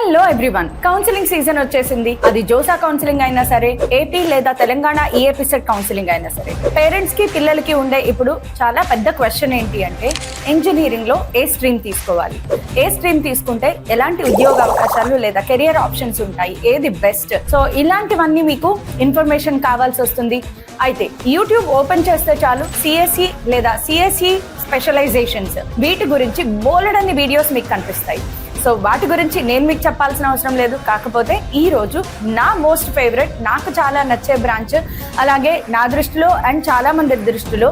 Hello everyone, counselling season వచ్చేసింది. అది JoSAA counselling అయినా సరే, ఏపీ లేదా తెలంగాణ ఈఏపీసెట్ కౌన్సిలింగ్ అయినా సరే, పేరెంట్స్ కి పిల్లలకి ఉండే ఇప్పుడు చాలా పెద్ద క్వశ్చన్ ఏంటి అంటే, ఇంజనీరింగ్ లో ఏ స్ట్రీమ్ తీసుకోవాలి, ఏ స్ట్రీమ్ తీసుకుంటే ఎలాంటి ఉద్యోగ అవకాశాలు లేదా కెరియర్ ఆప్షన్స్ ఉంటాయి, ఏది బెస్ట్. సో ఇలాంటివన్నీ మీకు ఇన్ఫర్మేషన్ కావాల్సి వస్తుంది. అయితే యూట్యూబ్ ఓపెన్ చేస్తే చాలు సిఎస్ఈ లేదా సిఎస్ఈ స్పెషలైజేషన్స్ వీటి గురించి బోలెడన్ని వీడియోస్ మీకు కనిపిస్తాయి. సో వాటి గురించి నేను మీకు చెప్పాల్సిన అవసరం లేదు. కాకపోతే ఈ రోజు నా మోస్ట్ ఫేవరెట్, నాకు చాలా నచ్చే బ్రాంచ్, అలాగే నా దృష్టిలో అండ్ చాలా మంది దృష్టిలో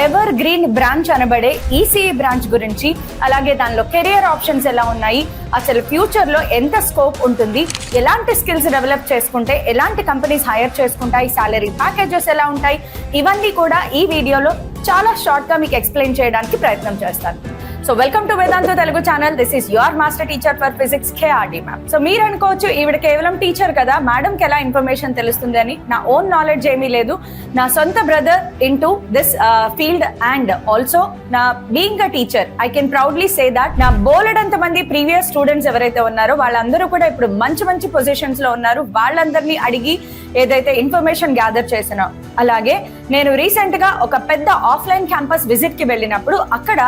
ఎవర్ గ్రీన్ బ్రాంచ్ అనబడే ఈసీఈ బ్రాంచ్ గురించి, అలాగే దానిలో కెరియర్ ఆప్షన్స్ ఎలా ఉన్నాయి, అసలు ఫ్యూచర్ లో ఎంత స్కోప్ ఉంటుంది, ఎలాంటి స్కిల్స్ డెవలప్ చేసుకుంటే ఎలాంటి కంపెనీస్ హైర్ చేసుకుంటాయి, సాలరీ ప్యాకేజెస్ ఎలా ఉంటాయి, ఇవన్నీ కూడా ఈ వీడియోలో చాలా షార్ట్ గా మీకు ఎక్స్ప్లెయిన్ చేయడానికి ప్రయత్నం చేస్తాను. So welcome to Vedanta Telugu channel. This is your master teacher for physics KRD ma'am. So మీరు అనుకోవచ్చు, ఈవిడ కేవలం టీచర్ కదా, మేడంకి ఎలా ఇన్ఫర్మేషన్ తెలుస్తుంది అని. నా ఓన్ నాలెడ్జ్ ఏమీ లేదు. నా సొంత brother in to this field and also నా being a teacher I can proudly say that నా బోలెడంత మంది ప్రీవియస్ స్టూడెంట్స్ ఎవరైతే ఉన్నారో వాళ్ళందరూ కూడా ఇప్పుడు మంచి మంచి పొజిషన్స్ లో ఉన్నారు. వాళ్ళందరినీ అడిగి ఏదైతే ఇన్ఫర్మేషన్ గ్యాదర్ చేసినా, అలాగే నేను రీసెంట్ గా ఒక పెద్ద ఆఫ్లైన్ క్యాంపస్ విజిట్ కి వెళ్ళినప్పుడు అక్కడ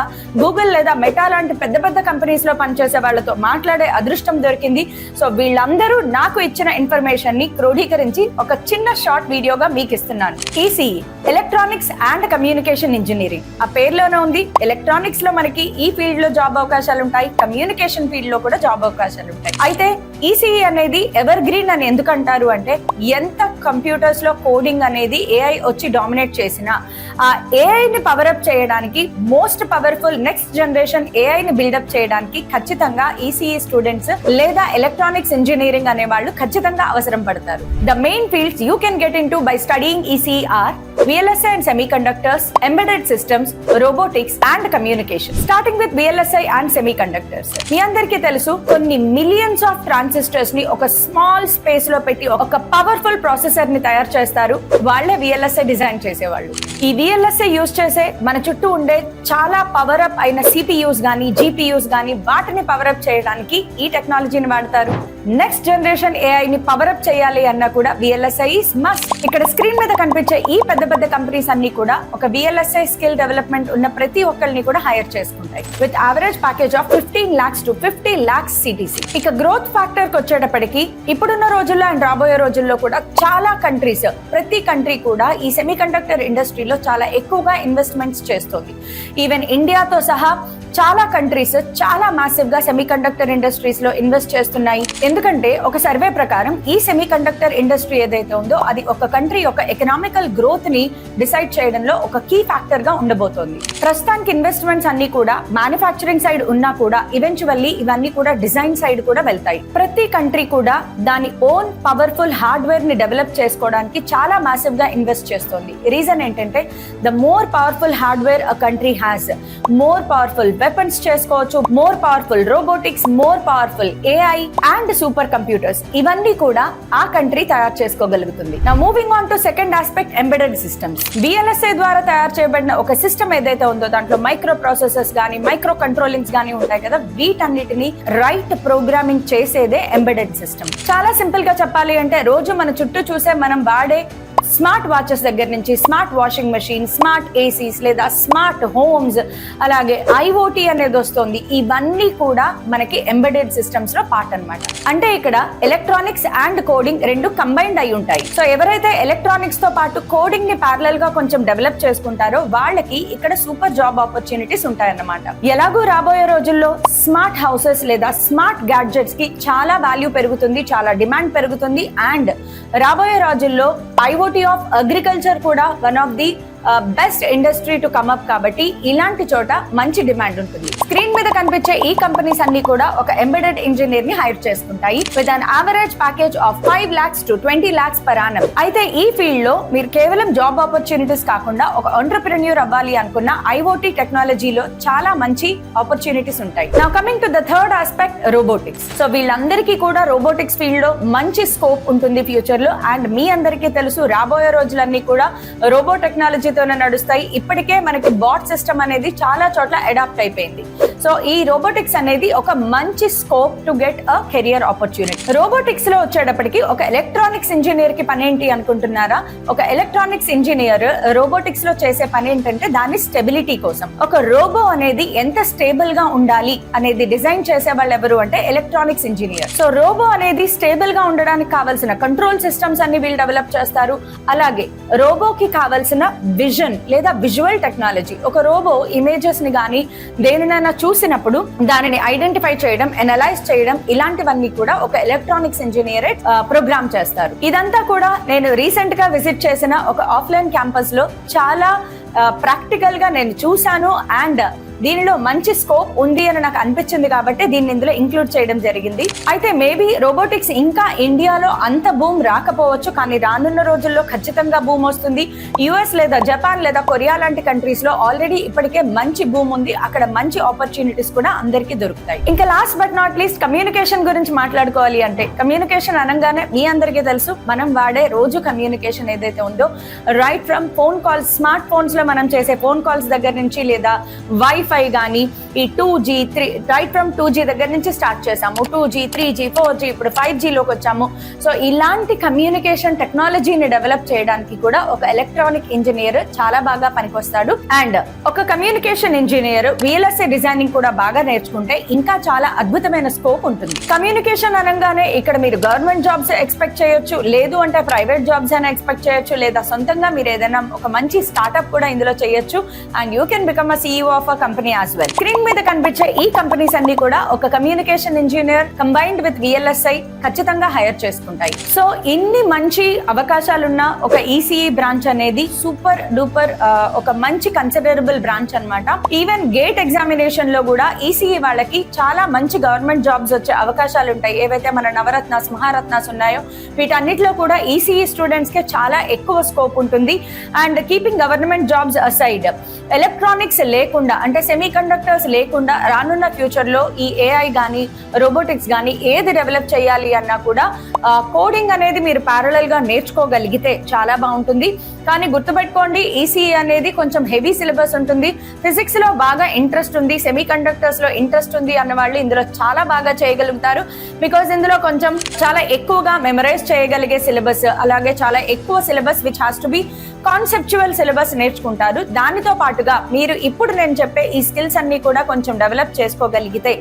గూగుల్ లేదా మెటా లాంటి పెద్ద పెద్ద కంపెనీస్ లో పనిచేసే వాళ్ళతో మాట్లాడే అదృష్టం దొరికింది. సో వీళ్ళందరూ నాకు ఇచ్చిన ఇన్ఫర్మేషన్ ని క్రోడీకరించి ఒక చిన్న షార్ట్ వీడియోగా మీకు ఇస్తున్నాను. ECE electronics and communication engineering, ఆ పేర్లోనే ఉంది. ఎలక్ట్రానిక్స్ లో మనకి ఈ ఫీల్డ్ లో జాబ్ అవకాశాలు ఉంటాయి, కమ్యూనికేషన్ ఫీల్డ్ లో కూడా జాబ్ అవకాశాలు ఉంటాయి. అయితే ఈసీఈ అనేది ఎవర్ గ్రీన్ అని ఎందుకు అంటారు అంటే, ఎంత కంప్యూటర్స్ లో కోడింగ్ అనేది ఏఐ వచ్చి డామినేట్ చేసినా ఆ ఏఐని పవర్ అప్ చేయడానికి, మోస్ట్ పవర్ఫుల్ నెక్స్ట్ జనరేషన్ ఏఐని బిల్డప్ చేయడానికి ఖచ్చితంగా ఈసీఈ స్టూడెంట్స్ లేదా ఎలక్ట్రానిక్స్ ఇంజనీరింగ్ అనే వాళ్ళు ఖచ్చితంగా అవసరం పడతారు. The main fields you can get into by studying ECE or VLSI and semiconductors, embedded systems, robotics and communication. Starting with VLSI and semiconductors. మీ అందరికీ తెలుసు, కొన్ని మిలియన్స్ ఆఫ్ ట్రాన్సిస్టర్స్ ని ఒక స్మాల్ స్పేస్ లో పెట్టి ఒక పవర్ఫుల్ ప్రాసెసర్ ని తయారు చేస్తారు. వాళ్ళే VLSI డిజైన్ చేసేవాళ్ళు. ఈ VLSI యూజ్ చేసే మన చుట్టూ ఉండే చాలా పవర్ అప్ అయిన CPUs గానీ GPUs గానీ వాటిని పవర్ అప్ చేయడానికి ఈ టెక్నాలజీని వాడతారు. నెక్స్ట్ జనరేషన్ AI ని పవర్ అప్ చేయాలి అన్నా కూడా VLSI is must. ఇక్కడ స్క్రీన్ మీద కనిపించే ఈ పెద్ద పెద్ద కంపెనీస్ అన్ని కూడా ఒక VLSI స్కిల్ డెవలప్మెంట్ ఉన్న ప్రతి ఒక్కరిని కూడా హైర్ చేసుకుంటాయి with average package of 15 lakhs to 50 lakhs CTC. ఇక గ్రోత్ ఫ్యాక్టర్ కి వచ్చేటప్పటికి ఇప్పుడున్న రోజుల్లో అండ్ రాబోయే రోజుల్లో కూడా చాలా కంట్రీస్, ప్రతి కంట్రీ కూడా ఈ సెమీకండక్టర్ ఇండస్ట్రీలో చాలా ఎక్కువగా ఇన్వెస్ట్మెంట్స్ చేస్తుంది. ఈవెన్ ఇండియాతో సహా చాలా కంట్రీస్ చాలా మాసివ్ గా సెమీకండక్టర్ ఇండస్ట్రీస్ లో ఇన్వెస్ట్ చేస్తున్నాయి. ఎందుకంటే ఒక సర్వే ప్రకారం ఈ సెమీకండక్టర్ ఇండస్ట్రీ ఏదైతే ఉందో అది ఒక కంట్రీ యొక్క ఎకనామికల్ గ్రోత్ ని డిసైడ్ చేయడంలో ఒక కీ ఫ్యాక్టర్ గా ఉండబోతోంది. ప్రస్తుతానికి ఇన్వెస్ట్మెంట్స్ అన్ని కూడా మ్యానుఫ్యాక్చరింగ్ సైడ్ ఉన్నా కూడా ఈవెన్చువల్లీ ఇవన్నీ కూడా డిజైన్ సైడ్ కూడా వెళ్తాయి. ప్రతి కంట్రీ కూడా దాని ఓన్ పవర్ఫుల్ హార్డ్వేర్ ని డెవలప్ చేసుకోవడానికి చాలా మాసివ్ గా ఇన్వెస్ట్ చేస్తుంది. రీజన్ ఏంటంటే, the more powerful hardware a country has, more powerful weapons చేసుకోవచ్చు, more powerful robotics, more powerful AI and super computers, ఇవన్నీ కూడా ఆ కంట్రీ తయారు చేసుకోగలుగుతుంది. Now moving on to second aspect, embedded systems. VLSI ద్వారా తయారు చేయబడిన ఒక సిస్టమ్ ఏదైతే ఉందో దాంట్లో మైక్రో ప్రాసెసర్స్ గానీ మైక్రో కంట్రోలింగ్స్ గానీ ఉంటాయి కదా, వీటన్నిటిని రైట్ ప్రోగ్రామింగ్ చేసేదే ఎంబెడెడ్ సిస్టమ్. చాలా సింపుల్ గా చెప్పాలి అంటే, రోజు మన చుట్టూ చూసే మనం వాడే స్మార్ట్ వాచెస్ దగ్గర నుంచి smart washing machine, smart ACs లేదా స్మార్ట్ హోమ్స్, అలాగే IoT అనేది వస్తుంది. ఇవన్నీ కూడా మనకి ఎంబెడెడ్ సిస్టమ్స్ లో పార్ట్ అన్నమాట. అంటే ఇక్కడ ఎలక్ట్రానిక్స్ అండ్ కోడింగ్ రెండు కంబైన్డ్ అయి ఉంటాయి. సో ఎవరైతే ఎలక్ట్రానిక్స్ తో పాటు కోడింగ్ ని ప్యారలల్ గా కొంచెం డెవలప్ చేసుకుంటారో వాళ్ళకి ఇక్కడ సూపర్ జాబ్ ఆపర్చునిటీస్ ఉంటాయన్నమాట. ఎలాగూ రాబోయే రోజుల్లో స్మార్ట్ హౌసెస్ లేదా స్మార్ట్ గ్యాడ్జెట్స్ కి చాలా వాల్యూ పెరుగుతుంది, చాలా డిమాండ్ పెరుగుతుంది. అండ్ రాబోయే రోజుల్లో IoT ఆఫ్ అగ్రికల్చర్ కూడా one of the best industry to come up. కాబట్టి ఇలాంటి చోట మంచి డిమాండ్ ఉంటుంది. స్క్రీన్ మీద కనిపించే ఈ కంపెనీస్ అన్ని కూడా ఒక ఎంబెడెడ్ ఇంజనీర్ ని హైర్ చేసుకుంటాయి with an average package of 5 lakhs to 20 lakhs per annum. అయితే ఈ ఫీల్డ్ లో మీరు కేవలం జాబ్ ఆపర్చునిటీస్ కాకుండా ఒక ఎంటర్‌ప్రెన్యూర్ అవ్వాలి అనుకున్న IoT టెక్నాలజీలో చాలా మంచి ఆపర్చునిటీస్ ఉంటాయి. Now coming to the third aspect, robotics. So వీళ్ళందరికీ కూడా రోబోటిక్స్ ఫీల్డ్ లో మంచి స్కోప్ ఉంటుంది ఫ్యూచర్ లో. అండ్ మీ అందరికీ తెలుసు, రాబోయే రోజులన్నీ కూడా రోబో టెక్నాలజీ టెక్నాలజీతోనే నడుస్తాయి. ఇప్పటికే మనకి బాట్ సిస్టమ్ అనేది చాలా చోట్ల అడాప్ట్ అయిపోయింది. సో ఈ రోబోటిక్స్ అనేది ఒక మంచి scope to get a career opportunity. Robotics లో వచ్చేటప్పటికి ఒక ఎలక్ట్రానిక్స్ ఇంజనీర్ కి పని ఏంటి అనుకుంటున్నారా? ఒక ఎలక్ట్రానిక్స్ ఇంజనీర్ రోబోటిక్స్ లో చేసే పని ఏంటంటే దాని స్టెబిలిటీ కోసం. ఒక రోబో అనేది ఎంత స్టేబుల్ గా ఉండాలి అనేది డిజైన్ చేసే వాళ్ళు ఎవరు అంటే ఎలక్ట్రానిక్స్ ఇంజనీర్. సో రోబో అనేది స్టేబుల్ గా ఉండడానికి కావాల్సిన కంట్రోల్ సిస్టమ్స్ అన్ని వీళ్ళు డెవలప్ చేస్తారు. అలాగే రోబోకి కావాల్సిన విజన్ లేదా విజువల్ టెక్నాలజీ, ఒక రోబో ఇమేజెస్ ని గానీ దేనినైనా చూసినప్పుడు దానిని ఐడెంటిఫై చేయడం, ఎనలైజ్ చేయడం, ఇలాంటివన్నీ కూడా ఒక ఎలక్ట్రానిక్స్ ఇంజనీర్ ప్రోగ్రామ్ చేస్తారు. ఇదంతా కూడా నేను రీసెంట్ గా విజిట్ చేసిన ఒక ఆఫ్లైన్ క్యాంపస్ లో చాలా ప్రాక్టికల్ గా నేను చూశాను. అండ్ దీనిలో మంచి స్కోప్ ఉంది అని నాకు అనిపించింది కాబట్టి దీన్ని ఇందులో ఇంక్లూడ్ చేయడం జరిగింది. అయితే మేబీ రోబోటిక్స్ ఇంకా ఇండియాలో అంత బూమ్ రాకపోవచ్చు, కానీ రానున్న రోజుల్లో ఖచ్చితంగా బూమ్ వస్తుంది. యుఎస్ లేదా జపాన్ లేదా కొరియా లాంటి కంట్రీస్ లో ఆల్రెడీ ఇప్పటికే మంచి బూమ్ ఉంది. అక్కడ మంచి ఆపర్చునిటీస్ కూడా అందరికీ దొరుకుతాయి. ఇంకా last but not least communication గురించి మాట్లాడుకోవాలి అంటే, కమ్యూనికేషన్ అనగానే మీ అందరికీ తెలుసు, మనం వాడే రోజు కమ్యూనికేషన్ ఏదైతే ఉందో, right from phone calls, smart phones లో మనం చేసే ఫోన్ కాల్స్ దగ్గర నుంచి, లేదా వైఫై గానీ ఈ 2G, రైట్ ఫ్రమ్ 2G దగ్గర నుంచి స్టార్ట్ చేసాము, 2G, 3G, 4G, ఇప్పుడు 5G లోకి వచ్చాము. సో ఇలాంటి కమ్యూనికేషన్ టెక్నాలజీని డెవలప్ చేయడానికి కూడా ఒక ఎలక్ట్రానిక్ ఇంజనీర్ చాలా బాగా పనికొస్తాడు. అండ్ ఒక కమ్యూనికేషన్ ఇంజనీర్ VLSI డిజైనింగ్ కూడా బాగా నేర్చుకుంటే ఇంకా చాలా అద్భుతమైన స్కోప్ ఉంటుంది. కమ్యూనికేషన్ అనగానే ఇక్కడ మీరు గవర్నమెంట్ జాబ్స్ ఎక్స్పెక్ట్ చేయొచ్చు, లేదు అంటే ప్రైవేట్ జాబ్స్ అయినా ఎక్స్పెక్ట్ చేయొచ్చు, లేదా సొంతంగా మీరు ఏదైనా ఒక మంచి స్టార్ట్అప్ కూడా ఇందులో చేయొచ్చు. And you can become a CEO of a company as well. Screen మీద కనిపించే ఈ కంపెనీస్ అన్ని కూడా ఒక communication engineer combined with VLSI ఖచ్చితంగా హైర్ చేసుకుంటాయి. సో ఇన్ని మంచి అవకాశాలున్న ఒక ECE బ్రాంచ్ అనేది సూపర్ డూపర్ ఒక మంచి కన్సిడరబుల్ బ్రాంచ్ అన్నమాట. ఈవెన్ గేట్ ఎగ్జామినేషన్ లో కూడా ECE వాళ్ళకి చాలా మంచి గవర్నమెంట్ జాబ్స్ వచ్చే అవకాశాలు ఉంటాయి. ఏవైతే మన నవరత్నాస్, మహారత్నాస్ ఉన్నాయో వీటన్నిటిలో కూడా ECE స్టూడెంట్స్ కి చాలా ఎక్కువ స్కోప్ ఉంటుంది. And keeping government jobs aside, electronics లేకుండా అంటే సెమీ కండక్టర్స్ లేకుండా రానున్న ఫ్యూచర్ లో ఈ AI గానీ రోబోటిక్స్ గానీ ఏది డెవలప్ చేయాలి అన్నా కూడా కోడింగ్ అనేది మీరు ప్యారలల్ గా నేర్చుకోగలిగితే చాలా బాగుంటుంది. కానీ గుర్తుపెట్టుకోండి, ECE అనేది కొంచెం హెవీ సిలబస్ ఉంటుంది. ఫిజిక్స్ లో బాగా ఇంట్రెస్ట్ ఉంది, సెమీ కండక్టర్స్ లో ఇంట్రెస్ట్ ఉంది అన్న వాళ్ళు ఇందులో చాలా బాగా చేయగలుగుతారు. బికాస్ ఇందులో కొంచెం చాలా ఎక్కువగా మెమరైజ్ చేయగలిగే సిలబస్, అలాగే చాలా ఎక్కువ syllabus which has to be conceptual syllabus నేర్చుకుంటారు. దానితో పాటుగా మీరు ఇప్పుడు నేను చెప్పే ఈ స్కిల్స్ అన్ని కూడా కొంచెం డెవలప్ చేసుకోగలిగితే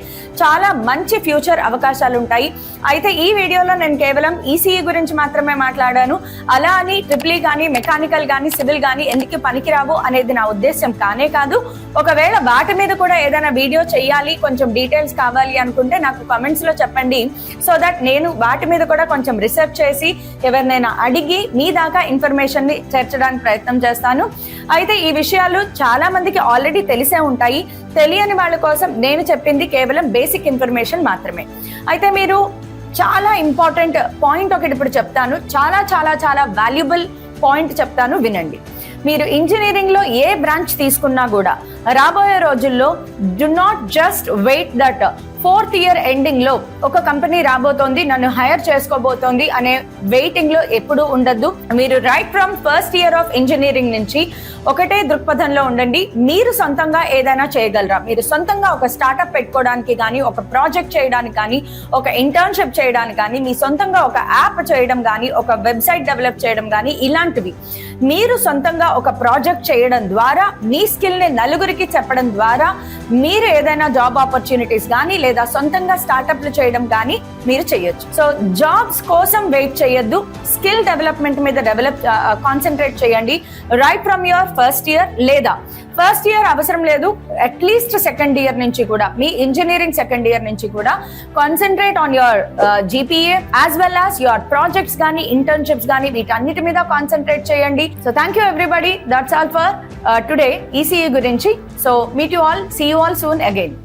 చాలా మంచి ఫ్యూచర్ అవకాశాలు ఉంటాయి. అయితే ఈ వీడియోలో నేను కేవలం ECE గురించి మాత్రమే మాట్లాడాను. అలా అని ట్రిపుల్ కానీ, మెకానికల్ కానీ, సివిల్ కానీ ఎందుకు పనికిరావు అనేది నా ఉద్దేశం కానే కాదు. ఒకవేళ వాటి మీద కూడా ఏదైనా వీడియో చేయాలి, కొంచెం డీటెయిల్స్ కావాలి అనుకుంటే నాకు కమెంట్స్ లో చెప్పండి. సో దట్ నేను వాటి మీద కూడా కొంచెం రీసెర్చ్ చేసి ఎవరినైనా అడిగి మీ దాకా ఇన్ఫర్మేషన్ ని చేర్చడానికి ప్రయత్నం చేస్తాను. అయితే ఈ విషయాలు చాలా మందికి ఆల్రెడీ తెలిసే ఉంటాయి. తెలియని వాళ్ళ కోసం నేను చెప్పింది కేవలం బేసిక్ ఇన్ఫర్మేషన్ మాత్రమే. అయితే మీరు చాలా ఇంపార్టెంట్ పాయింట్ ఒకటి ఇప్పుడు చెప్తాను, చాలా చాలా చాలా వాల్యుబుల్ పాయింట్ చెప్తాను, వినండి. మీరు ఇంజనీరింగ్ లో ఏ బ్రాంచ్ తీసుకున్నా కూడా రాబోయే రోజుల్లో do not just wait that 4th year ending లో ఒక కంపెనీ రాబోతోంది, నన్ను హైర్ చేసుకోబోతోంది అనే వెయిటింగ్ లో ఎప్పుడు ఉండద్దు. మీరు right from first year of engineering నుంచి ఒకటే దృక్పథంలో ఉండండి. మీరు సొంతంగా ఏదైనా చేయగలరా, మీరు సొంతంగా ఒక స్టార్ట్అప్ పెట్టుకోవడానికి కానీ, ఒక ప్రాజెక్ట్ చేయడానికి కానీ, ఒక ఇంటర్న్షిప్ చేయడానికి కానీ, మీ సొంతంగా ఒక యాప్ చేయడం కానీ, ఒక వెబ్సైట్ డెవలప్ చేయడం కానీ, ఇలాంటివి మీరు సొంతంగా ఒక ప్రాజెక్ట్ చేయడం ద్వారా, మీ స్కిల్ ని నలుగురికి చెప్పడం ద్వారా మీరు ఏదైనా జాబ్ ఆపర్చునిటీస్ కానీ లేదా సొంతంగా స్టార్ట్అప్లు చేయడం కానీ మీరు చేయొచ్చు. సో జాబ్స్ కోసం వెయిట్ చేయొద్దు, స్కిల్ డెవలప్మెంట్ మీద కాన్సన్ట్రేట్ చేయండి. Right from your first year, లేదా ఫస్ట్ ఇయర్ అవసరం లేదు, అట్లీస్ట్ సెకండ్ ఇయర్ నుంచి కూడా, మీ ఇంజనీరింగ్ సెకండ్ ఇయర్ నుంచి కూడా concentrate on your GPA as well as your projects కానీ, ఇంటర్న్షిప్స్ కానీ, వీటన్నిటి మీద కాన్సన్ట్రేట్ చేయండి. So thank you everybody, that's all for today ECE గురించి. So meet you all, see you all soon again.